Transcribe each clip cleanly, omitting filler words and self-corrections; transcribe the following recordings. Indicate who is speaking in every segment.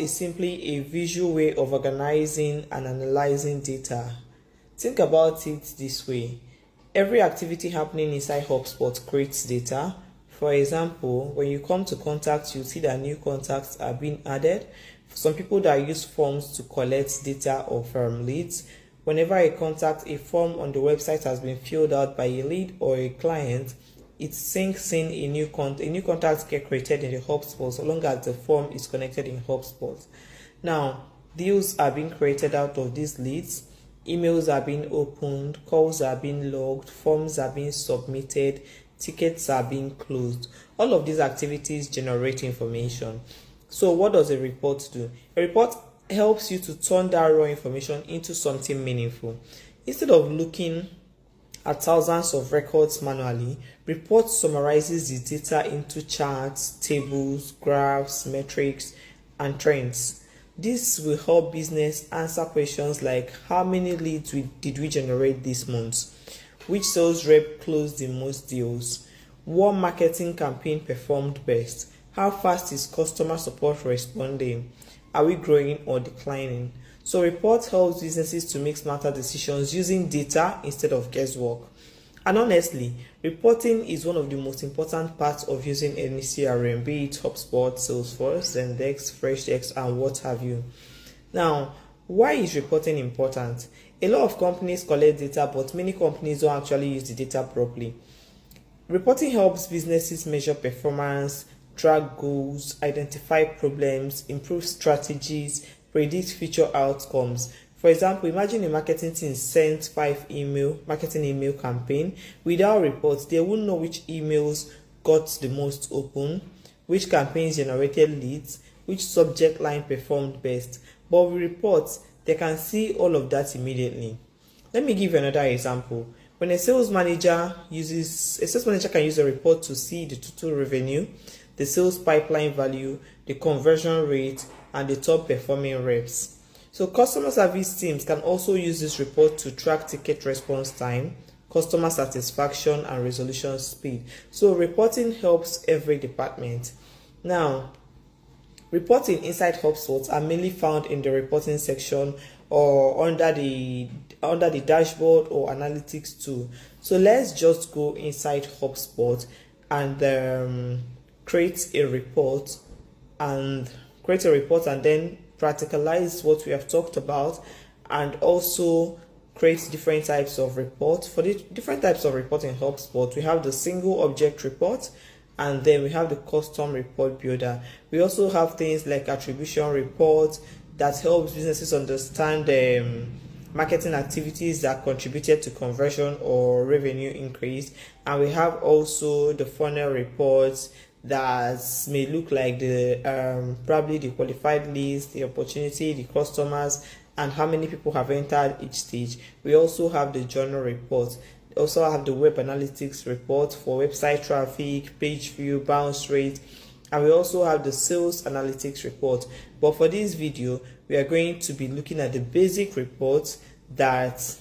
Speaker 1: is simply a visual way of organizing and analyzing data. Think about it this way. Every activity happening inside HubSpot creates data. For example, when you come to contacts, you see that new contacts are being added. For some people that use forms to collect data of leads, whenever a form on the website has been filled out by a lead or a client, it syncs in a new contact get created in the HubSpot so long as the form is connected in HubSpot. Now, deals are being created out of these leads, emails are being opened, calls are being logged, forms are being submitted, tickets are being closed. All of these activities generate information. So what does a report do? A report helps you to turn that raw information into something meaningful. Instead of looking at thousands of records manually, report summarizes the data into charts, tables, graphs, metrics, and trends. This will help business answer questions like how many leads did we generate this month? Which sales rep closed the most deals? What marketing campaign performed best? How fast is customer support responding? Are we growing or declining? So report helps businesses to make smarter decisions using data instead of guesswork. And honestly, reporting is one of the most important parts of using any CRM, be it HubSpot, Salesforce, Zendesk, Freshdesk, and what have you. Now, why is reporting important? A lot of companies collect data, but many companies don't actually use the data properly. Reporting helps businesses measure performance, track goals, identify problems, improve strategies, predict future outcomes. For example, imagine a marketing team sent 5 marketing email campaign. Without reports, they won't know which emails got the most open, which campaigns generated leads, which subject line performed best. But with reports, they can see all of that immediately. Let me give you another example. When a sales manager can use a report to see the total revenue, the sales pipeline value, the conversion rate, and the top performing reps. So customer service teams can also use this report to track ticket response time, customer satisfaction, and resolution speed. So reporting helps every department. Now, reporting inside HubSpot are mainly found in the reporting section or under the dashboard or analytics tool. So let's just go inside HubSpot and create a report and then practicalize what we have talked about, and also create different types of reports. For the different types of report in HubSpot, we have the single object report, and then we have the custom report builder. We also have things like attribution reports that helps businesses understand the marketing activities that contributed to conversion or revenue increase, and we have also the funnel reports that may look like the probably the qualified list, the opportunity, the customers, and how many people have entered each stage. We also have the journal report. We also have the web analytics report for website traffic, page view, bounce rate, and we also have the sales analytics report. But for this video, we are going to be looking at the basic reports that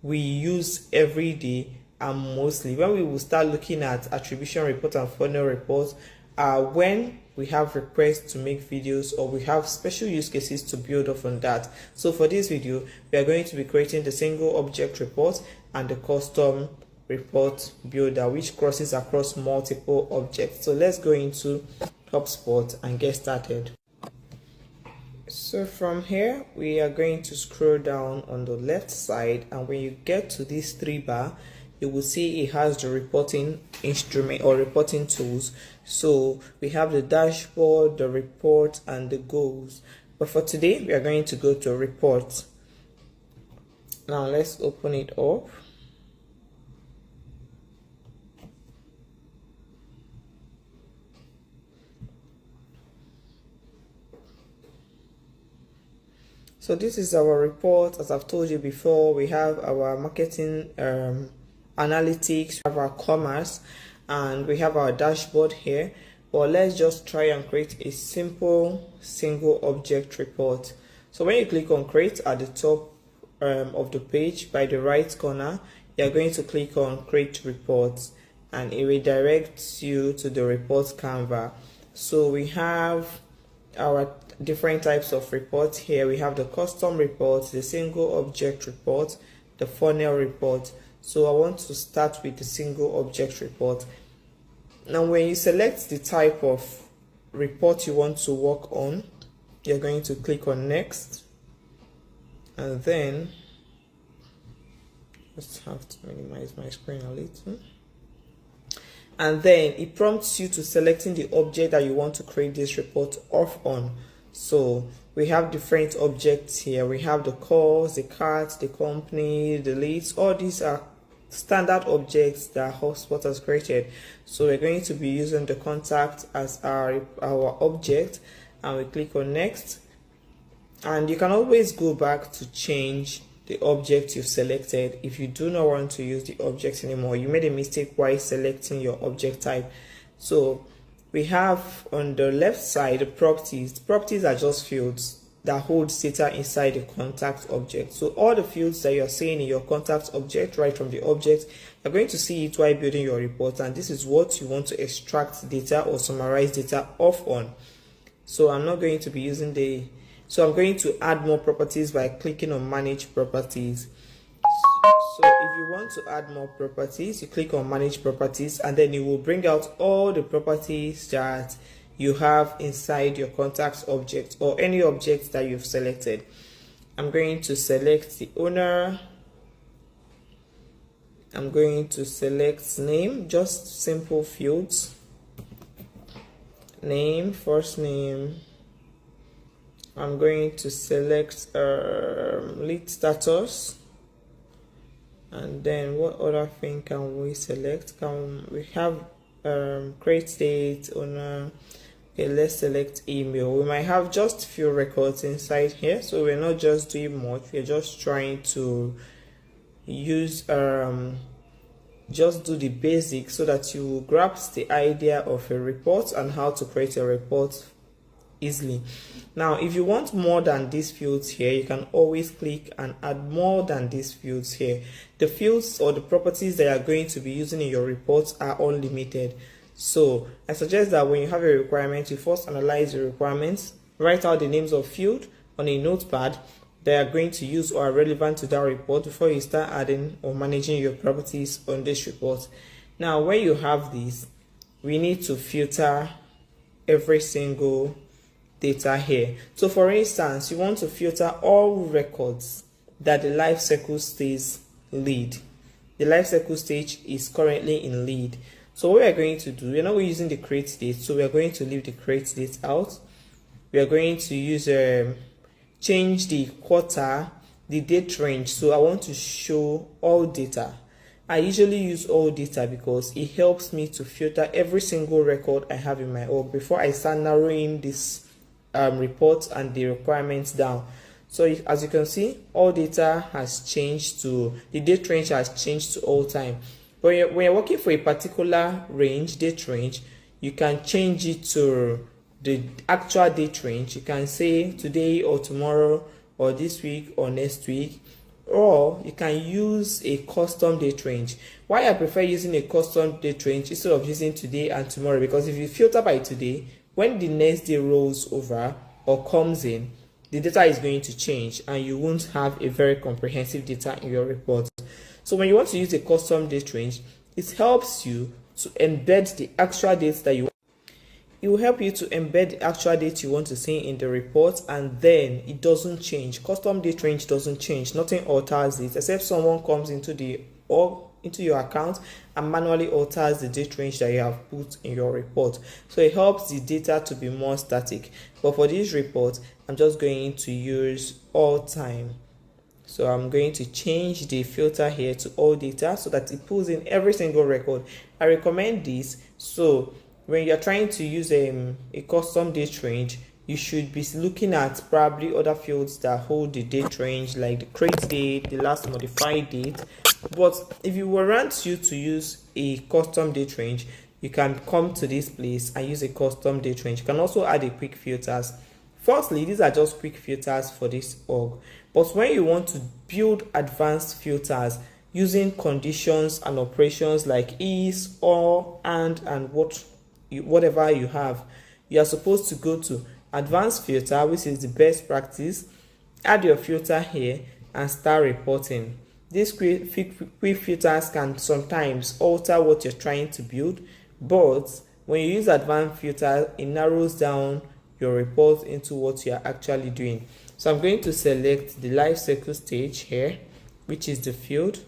Speaker 1: we use every day. And mostly when we will start looking at attribution report and funnel reports when we have requests to make videos or we have special use cases to build off on that. So for this video, we are going to be creating the single object report and the custom report builder, which crosses across multiple objects. So let's go into HubSpot and get started. So from here, we are going to scroll down on the left side, and when you get to this 3-bar, you will see it has the reporting instrument or reporting tools. So we have the dashboard, the report, and the goals. But for today, we are going to go to report. Now let's open it up. So this is our report. As I've told you before, we have our marketing analytics, we have our commerce, and we have our dashboard here. But let's just try and create a simple single object report. So when you click on create at the top of the page by the right corner, you're going to click on create reports, and it redirects you to the report Canva. So we have our different types of reports here. We have the custom report, the single object report, the funnel report. So I want to start with the single object report. Now when you select the type of report you want to work on, you're going to click on next, and then just have to minimize my screen a little, and then it prompts you to selecting the object that you want to create this report off on. So we have different objects here. We have the calls, the cards, the company, the leads. All these are standard objects that HubSpot has created. So we're going to be using the contact as our object, and we click on next. And you can always go back to change the object you've selected if you do not want to use the object anymore. You made a mistake while selecting your object type. So we have on the left side the properties. The properties are just fields that hold data inside the contact object. So all the fields that you're seeing in your contact object, right from the object, you're going to see it while building your report, and this is what you want to extract data or summarize data off on. So I'm not going to be using so I'm going to add more properties by clicking on manage properties. So if you want to add more properties, you click on manage properties, and then it will bring out all the properties that you have inside your contacts object or any object that you've selected. I'm going to select the owner. I'm going to select name, just simple fields. Name, first name. I'm going to select lead status, and then what other thing can we select? We have create date, owner. Okay, let's select email. We might have just few records inside here, so we're not just doing much. We're just trying to use just do the basics so that you grasp the idea of a report and how to create a report easily. Now if you want more than these fields here, you can always click and add more than these fields here. The fields or the properties that you are going to be using in your reports are unlimited. So I suggest that when you have a requirement, you first analyze the requirements, write out the names of field on a notepad that are going to use or are relevant to that report before you start adding or managing your properties on this report. Now when you have these, we need to filter every single data here. So for instance, you want to filter all records that the life cycle stays lead. The life cycle stage is currently in lead. So what we are going to do, we're not using the create date, so we are going to leave the create date out. We are going to use change the quarter, the date range. So I want to show all data. I usually use all data because it helps me to filter every single record I have in my org before I start narrowing this report and the requirements down. So as you can see, all data has changed to the date range has changed to all time. But when you're working for a particular range, date range, you can change it to the actual date range. You can say today or tomorrow or this week or next week, or you can use a custom date range. Why I prefer using a custom date range instead of using today and tomorrow, because if you filter by today, when the next day rolls over or comes in, the data is going to change and you won't have a very comprehensive data in your report. So when you want to use a custom date range, it helps you to embed the actual dates that you want. It will help you to embed the actual date you want to see in the report, and then it doesn't change. Custom date range doesn't change. Nothing alters it except someone comes into your account and manually alters the date range that you have put in your report. So it helps the data to be more static. But for this report, I'm just going to use all time. So I'm going to change the filter here to all data so that it pulls in every single record. I recommend this. So when you're trying to use a custom date range, you should be looking at probably other fields that hold the date range, like the create date, the last modified date. But if you want you to use a custom date range, you can come to this place and use a custom date range. You can also add a quick filters. Firstly, these are just quick filters for this org. But when you want to build advanced filters using conditions and operations like is, or, and whatever you have, you are supposed to go to advanced filter, which is the best practice, add your filter here and start reporting. These quick filters can sometimes alter what you're trying to build, but when you use advanced filter, it narrows down your report into what you are actually doing. So I'm going to select the life cycle stage here, which is the field.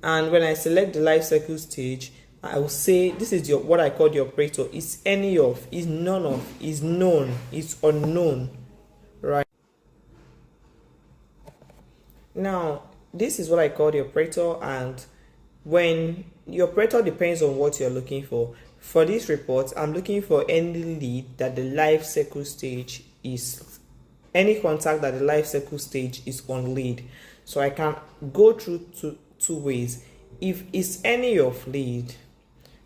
Speaker 1: And when I select the life cycle stage, I will say this is your what I call the operator. It's any of, is none of, is known, is unknown, right? Now, this is what I call the operator, and when the operator depends on what you're looking for. For this report, I'm looking for any lead that the life cycle stage is, any contact that the life cycle stage is on lead. So I can go through two ways. If it's any of lead,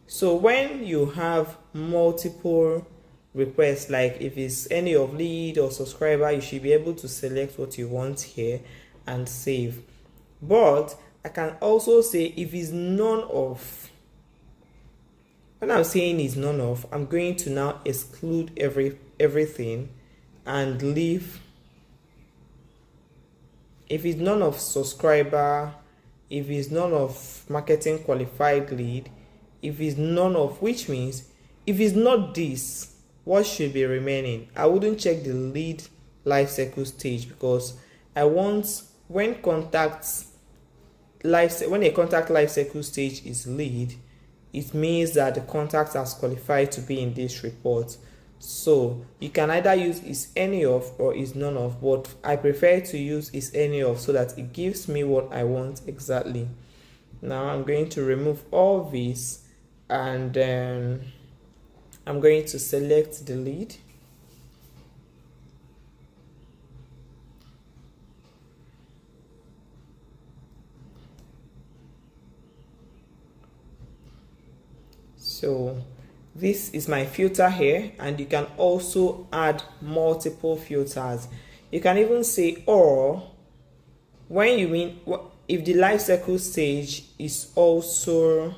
Speaker 1: so when you have multiple requests, like if it's any of lead or subscriber, you should be able to select what you want here and save. But I can also say if it's none of. When I'm saying is none of, I'm going to now exclude everything and leave. If it's none of subscriber, if it's none of marketing qualified lead, if it's none of, which means if it's not this, what should be remaining? I wouldn't check the lead lifecycle stage, because I want when a contact lifecycle stage is lead, it means that the contact has qualified to be in this report. So you can either use is any of or is none of, but I prefer to use is any of so that it gives me what I want exactly. Now I'm going to remove all this, and then I'm going to select the lead. So this is my filter here, and you can also add multiple filters. You can even say or, when you mean if the life cycle stage is also,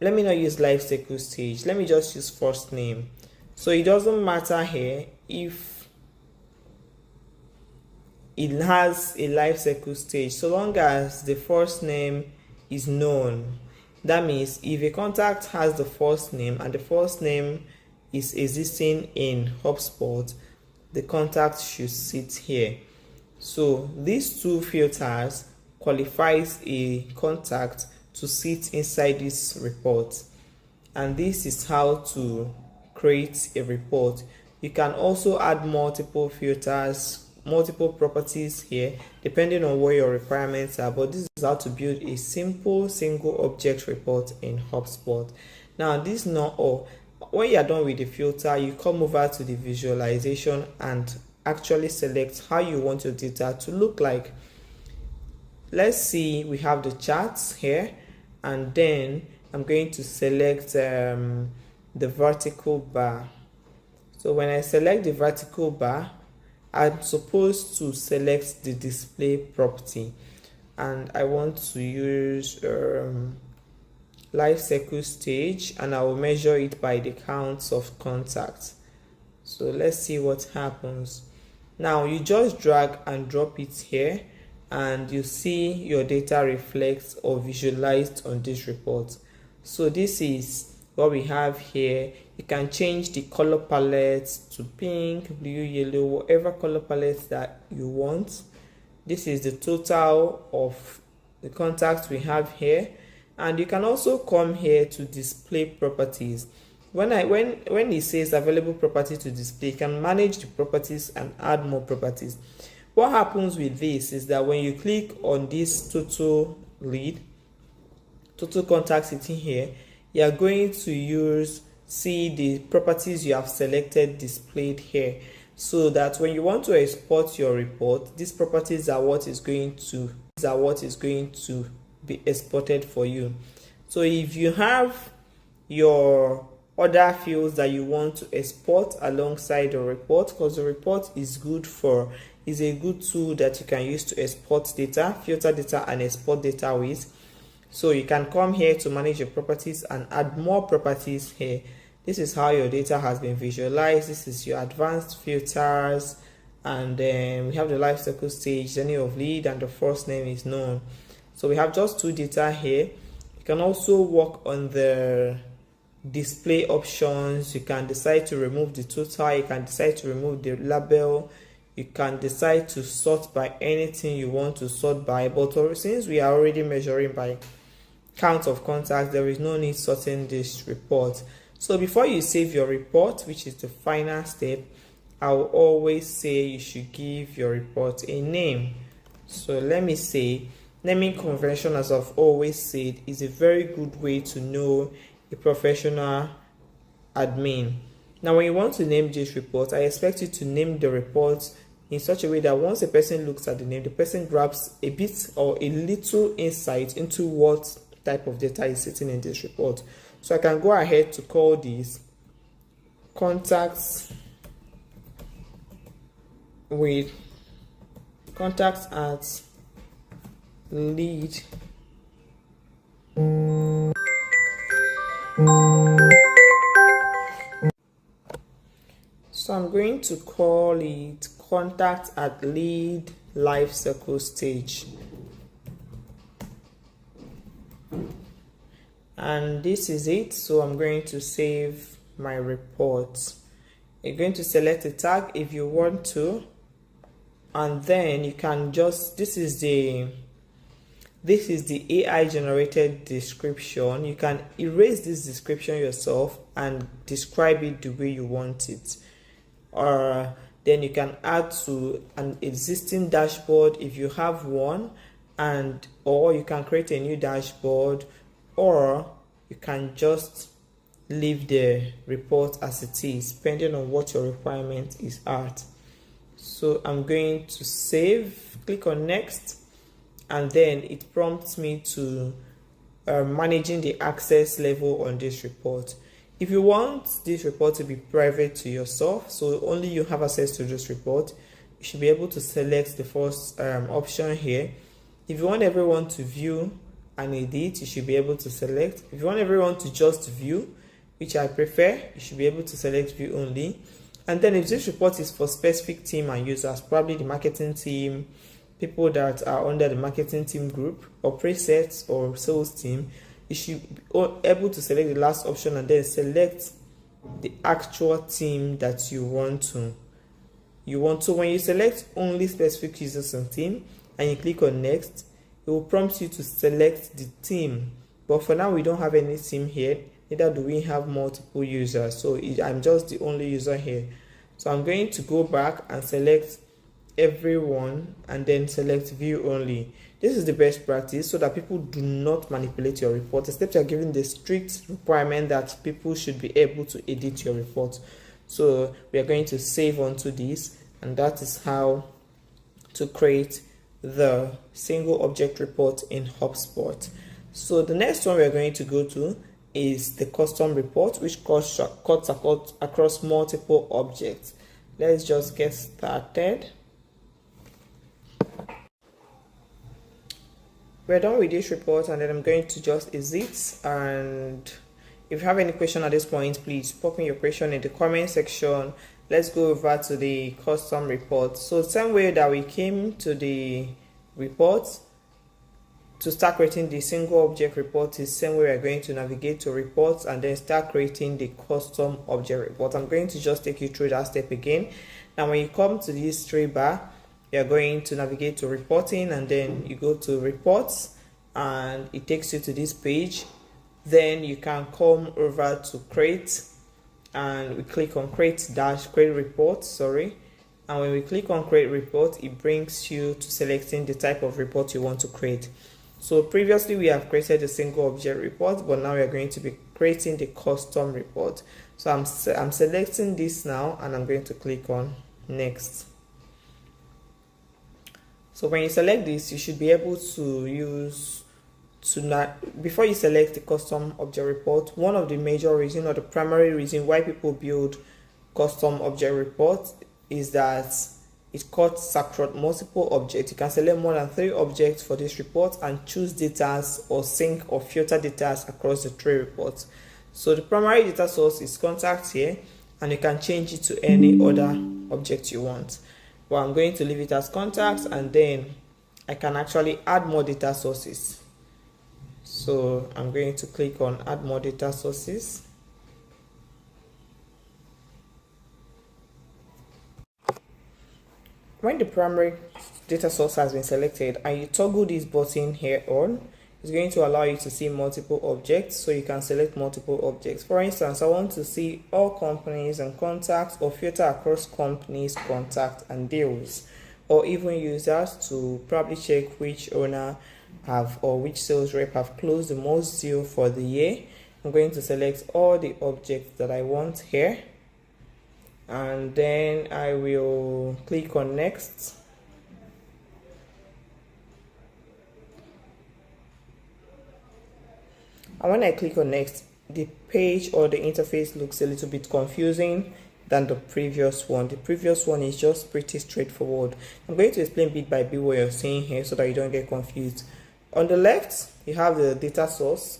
Speaker 1: let me not use life cycle stage, let me just use first name. So it doesn't matter here if it has a life cycle stage, so long as the first name is known. That means if a contact has the first name and the first name is existing in HubSpot, the contact should sit here. So these two filters qualifies a contact to sit inside this report, and this is how to create a report. You can also add multiple filters, multiple properties here depending on what your requirements are, but this is how to build a simple single object report in HubSpot. Now this is not all. When you are done with the filter, you come over to the visualization and actually select how you want your data to look like. Let's see, we have the charts here, and then I'm going to select the vertical bar. So when I select the vertical bar, I'm supposed to select the display property, and I want to use life cycle stage, and I will measure it by the counts of contacts. So let's see what happens. Now you just drag and drop it here, and you see your data reflects or visualized on this report. So this is what we have here. You can change the color palette to pink, blue, yellow, whatever color palette that you want. This is the total of the contacts we have here, and you can also come here to display properties. When it says available property to display, you can manage the properties and add more properties. What happens with this is that when you click on this total lead, total contact sitting here, you are going to see the properties you have selected displayed here, so that when you want to export your report, these properties are what is going to be exported for you. So if you have your other fields that you want to export alongside the report, because the report is a good tool that you can use to export data, filter data, and export data with. So you can come here to manage your properties and add more properties here. This is how your data has been visualized. This is your advanced filters, and then we have the life cycle stage, the name of lead, and the first name is known. So we have just 2 data here. You can also work on the display options. You can decide to remove the total, you can decide to remove the label, you can decide to sort by anything you want to sort by, but since we are already measuring by count of contacts, there is no need sorting this report. So before you save your report, which is the final step, I will always say you should give your report a name. So let me say, naming convention, as I've always said, is a very good way to know a professional admin. Now when you want to name this report, I expect you to name the report in such a way that once a person looks at the name, the person grabs a bit or a little insight into what type of data is sitting in this report. So I can go ahead to call this contacts at lead. So I'm going to call it contact at lead life cycle stage. And this is it. So I'm going to save my report. You're going to select a tag if you want to, and then you can just, this is the AI generated description. You can erase this description yourself and describe it the way you want it, or then you can add to an existing dashboard if you have one, and or you can create a new dashboard, or you can just leave the report as it is, depending on what your requirement is at. So I'm going to save, click on next, and then it prompts me to managing the access level on this report. If you want this report to be private to yourself, so only you have access to this report, you should be able to select the first option here. If you want everyone to view and edit, you should be able to select. If you want everyone to just view, which I prefer, you should be able to select view only. And then if this report is for specific team and users, probably the marketing team, people that are under the marketing team group, or presets or sales team, you should be able to select the last option and then select the actual team that you want to. When you select only specific users and team and you click on next, it will prompt you to select the team. But for now, we don't have any team here, neither do we have multiple users. So I'm just the only user here. So I'm going to go back and select everyone and then select view only. This is the best practice so that people do not manipulate your report, except you're given the strict requirement that people should be able to edit your report. So we are going to save onto this, and that is how to create the single object report in HubSpot. So the next one we are going to go to is the custom report, which cuts across multiple objects. Let's just get started. We're done with this report, and then I'm going to just exit. And if you have any question at this point, please pop in your question in the comment section. Let's go over to the custom report. So same way that we came to the report to start creating the single object report is same way we're going to navigate to reports and then start creating the custom object report. I'm going to just take you through that step again. Now when you come to this three bar, you're going to navigate to reporting, and then you go to reports and it takes you to this page. Then you can come over to create, and we click on create report, and when we click on create report, it brings you to selecting the type of report you want to create. So previously we have created a single object report, but now we are going to be creating the custom report. So I'm selecting this now, and I'm going to click on next. So when you select this, you should be able to before you select the custom object report, one of the major reasons or the primary reason why people build custom object reports is that it cuts across multiple objects. You can select more than 3 objects for this report and choose data or sync or filter data across the 3 reports. So the primary data source is contact here, and you can change it to any other object you want. But I'm going to leave it as contacts, and then I can actually add more data sources. So I'm going to click on add more data sources. When the primary data source has been selected and you toggle this button here on, it's going to allow you to see multiple objects, so you can select multiple objects. For instance, I want to see all companies and contacts, or filter across companies, contacts, and deals, or even users to probably check which owner have or which sales rep have closed the most deal for the year. I'm going to select all the objects that I want here, and then I will click on next. And when I click on next, the page or the interface looks a little bit confusing than the previous one. The previous one is just pretty straightforward. I'm going to explain bit by bit what you're seeing here so that you don't get confused. On the left, you have the data source.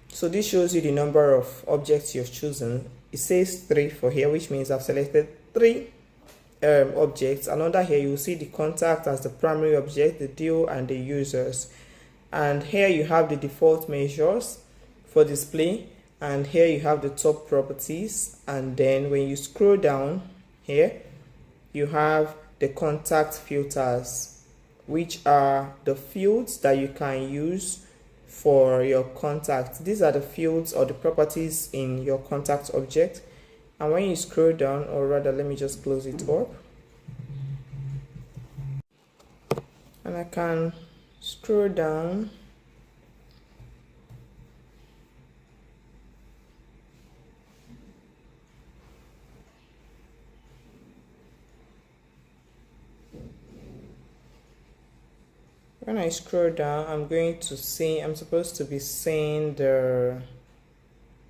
Speaker 1: So this shows you the number of objects you've chosen. It says 3 for here, which means I've selected 3 objects. And under here, you'll see the contact as the primary object, the deal, and the users. And here you have the default measures for display, and here you have the top properties. And then when you scroll down here, you have the contact filters, which are the fields that you can use for your contact. These are the fields or the properties in your contact object. And when you scroll down, or rather, let me just close it up, and I can scroll down. When I scroll down, I'm going to see, I'm supposed to be seeing the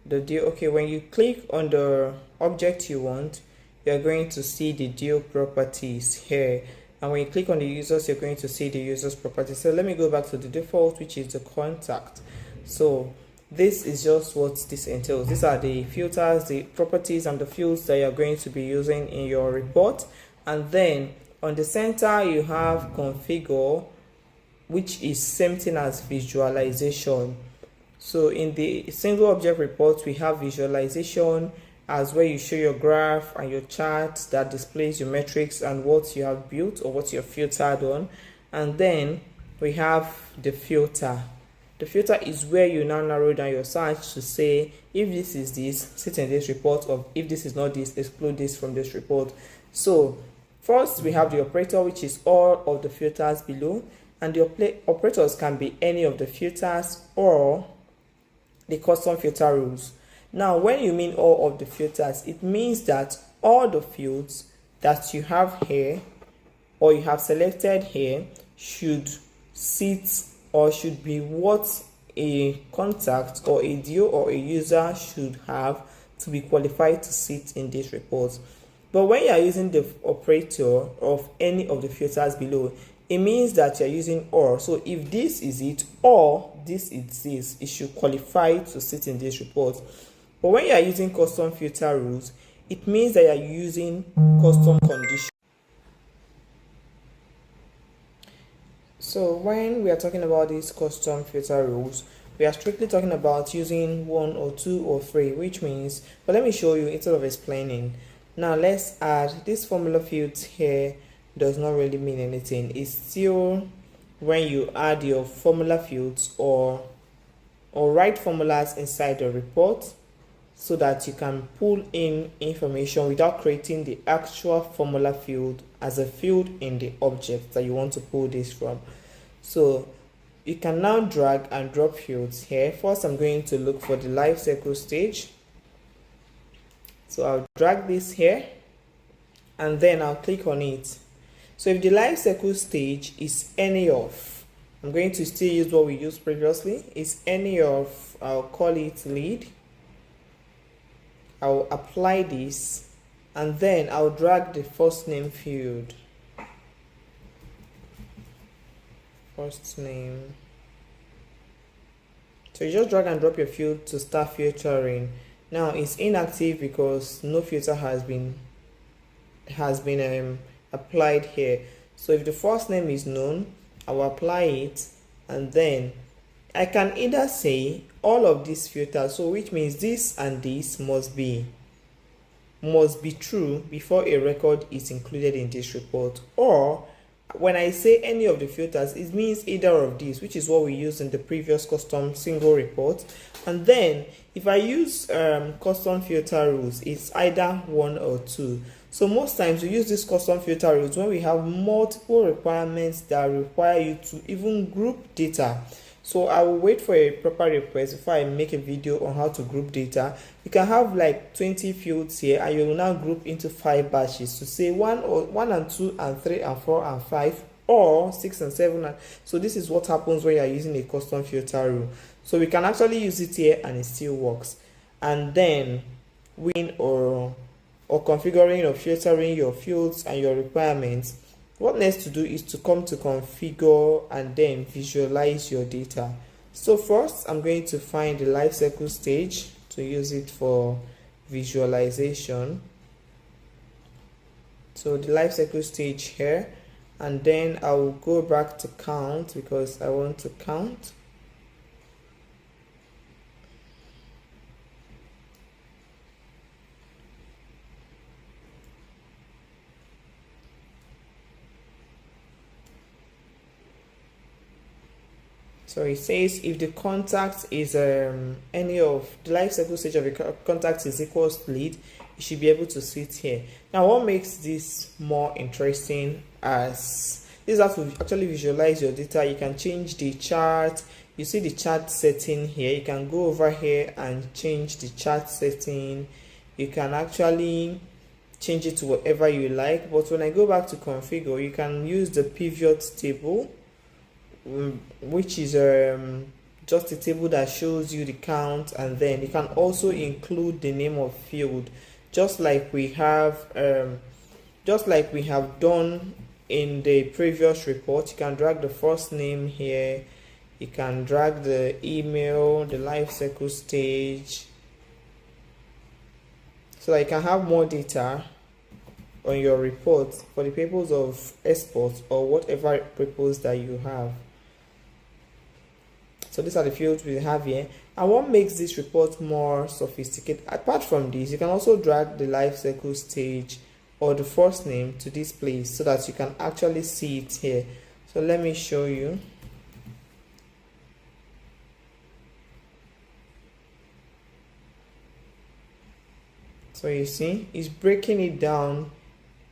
Speaker 1: deal. Okay, when you click on the object you want, you're going to see the deal properties here. And when you click on the users, you're going to see the users properties. So let me go back to the default, which is the contact. So this is just what this entails. These are the filters, the properties, and the fields that you're going to be using in your report. And then on the center, you have configure, which is same thing as visualization. So in the single object report, we have visualization as where you show your graph and your chart that displays your metrics and what you have built or what you're filtered on. And then we have the filter. The filter is where you now narrow down your search to say, if this is this, sit in this report, or if this is not this, exclude this from this report. So first we have the operator, which is all of the filters below. And the operators can be any of the filters or the custom filter rules. Now, when you mean all of the filters, it means that all the fields that you have here or you have selected here should sit or should be what a contact or a deal or a user should have to be qualified to sit in this report. But when you are using the operator of any of the filters below, it means that you're using or. So if this is it or this is this, it should qualify to sit in this report. But when you are using custom filter rules, it means that you're using custom conditions. So when we are talking about these custom filter rules, we are strictly talking about using 1 or 2 or 3, which means, but let me show you instead of explaining. Now let's add this formula fields here. Does not really mean anything. It's still when you add your formula fields or write formulas inside the report so that you can pull in information without creating the actual formula field as a field in the object that you want to pull this from. So you can now drag and drop fields here. First, I'm going to look for the life cycle stage. So I'll drag this here and then I'll click on it. So if the life cycle stage is any of, I'm going to still use what we used previously, is any of, I'll call it lead. I'll apply this and then I'll drag the first name field. first name. So you just drag and drop your field to start filtering. Now it's inactive because no filter has been applied here. So if the first name is known, I will apply it, and then I can either say all of these filters, so which means this and this must be true before a record is included in this report, or when I say any of the filters, it means either of these, which is what we used in the previous custom single report. And then if I use custom filter rules, it's either 1 or 2. So most times we use these custom filter rules when we have multiple requirements that require you to even group data. So I will wait for a proper request before I make a video on how to group data. You can have like 20 fields here, and you will now group into 5 batches to say 1 and 2 and 3 and 4 and 5, or 6 and 7. So this is what happens when you are using a custom filter rule. So we can actually use it here and it still works. And then or configuring or filtering your fields and your requirements. What next to do is to come to configure and then visualize your data. So first I'm going to find the lifecycle stage to use it for visualization. So the lifecycle stage here, and then I will go back to count because I want to count. So it says if the contact is any of the life cycle stage of the contact is equals to lead, you should be able to see it here. Now what makes this more interesting as this is how to actually visualize your data. You can change the chart. You see the chart setting here. You can go over here and change the chart setting. You can actually change it to whatever you like. But when I go back to configure, you can use the pivot table, which is just a table that shows you the count, and then you can also include the name of field, just like we have done in the previous report. You can drag the first name here, you can drag the email, the life cycle stage, so that you can have more data on your report for the purpose of export or whatever purpose that you have. So these are the fields we have here. And what makes this report more sophisticated, apart from this, you can also drag the life cycle stage or the first name to this place so that you can actually see it here. So let me show you. So you see, it's breaking it down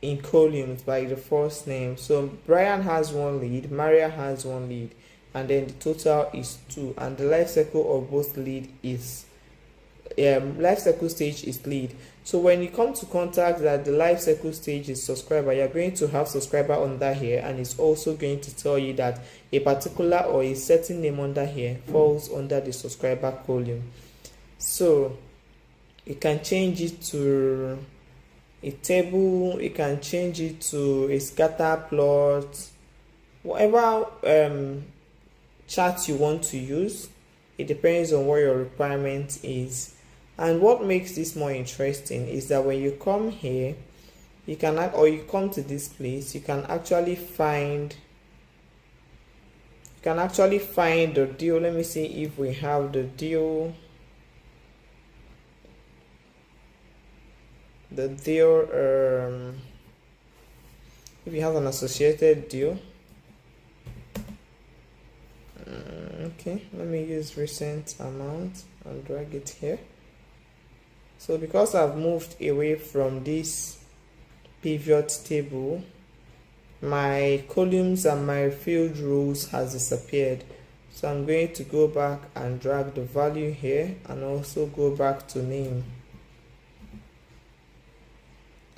Speaker 1: in columns by the first name. So Brian has 1 lead, Maria has 1 lead, and then the total is 2, and the life cycle of both lead is life cycle stage is lead. So when you come to contact that the life cycle stage is subscriber, you're going to have subscriber under here, and it's also going to tell you that a particular or a certain name under here falls under the subscriber column. So you can change it to a table, you can change it to a scatter plot, whatever chart you want to use. It depends on what your requirement is. And what makes this more interesting is that when you come here, you come to this place, you can actually find the deal. Let me see if we have the deal. If you have an associated deal. Okay, let me use recent amount and drag it here. So because I've moved away from this pivot table, my columns and my field rules has disappeared. So I'm going to go back and drag the value here, and also go back to name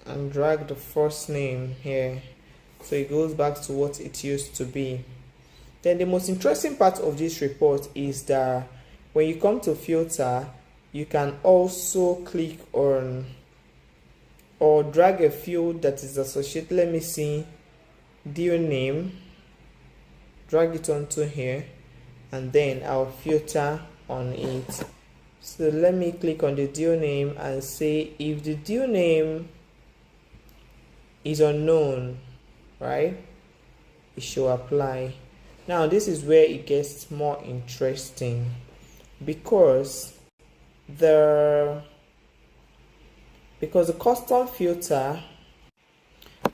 Speaker 1: and drag the first name here, so it goes back to what it used to be. Then the most interesting part of this report is that when you come to filter, you can also click on or drag a field that is associated. Let me see, deal name, drag it onto here, and then I'll filter on it. So let me click on the deal name and say if the deal name is unknown, right, it should apply. Now this is where it gets more interesting, because the custom filter,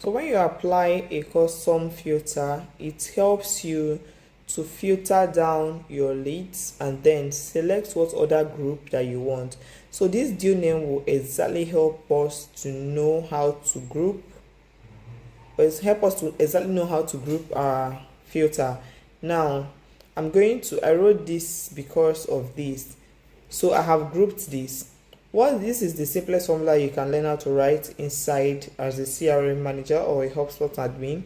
Speaker 1: so when you apply a custom filter, it helps you to filter down your leads and then select what other group that you want. So this deal name will exactly help us to know how to group, our filter. Now I wrote this because of this, so I have grouped this. This is the simplest formula you can learn how to write inside as a CRM manager or a HubSpot admin.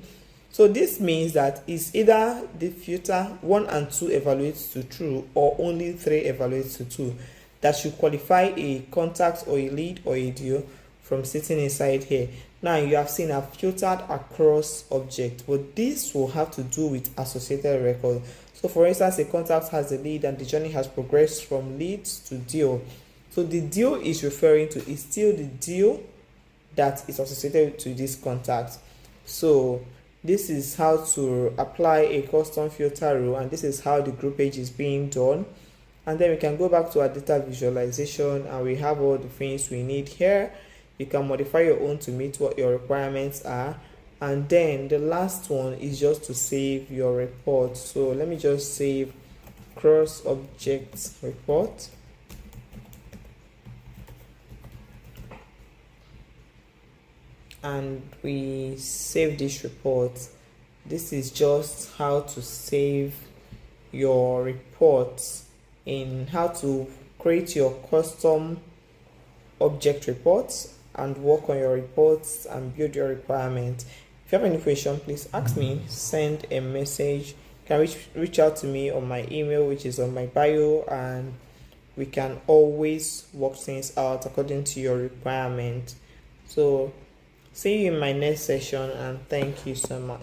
Speaker 1: So this means that it's either the filter 1 and 2 evaluates to true, or only 3 evaluates to 2. That should qualify a contact or a lead or a deal from sitting inside here. Now you have seen I've filtered across object, but this will have to do with associated record. So for instance, a contact has a lead and the journey has progressed from leads to deal. So the deal is referring to is still the deal that is associated to this contact. So this is how to apply a custom filter rule, and this is how the groupage is being done. And then we can go back to our data visualization, and we have all the things we need here. You can modify your own to meet what your requirements are. And then the last one is just to save your report. So let me just save cross object report. And we save this report. This is just how to save your reports, in how to create your custom object reports and work on your reports and build your requirements. If you have any question, please ask me, send a message. You can reach out to me on my email, which is on my bio, and we can always work things out according to your requirement. So see you in my next session, and thank you so much.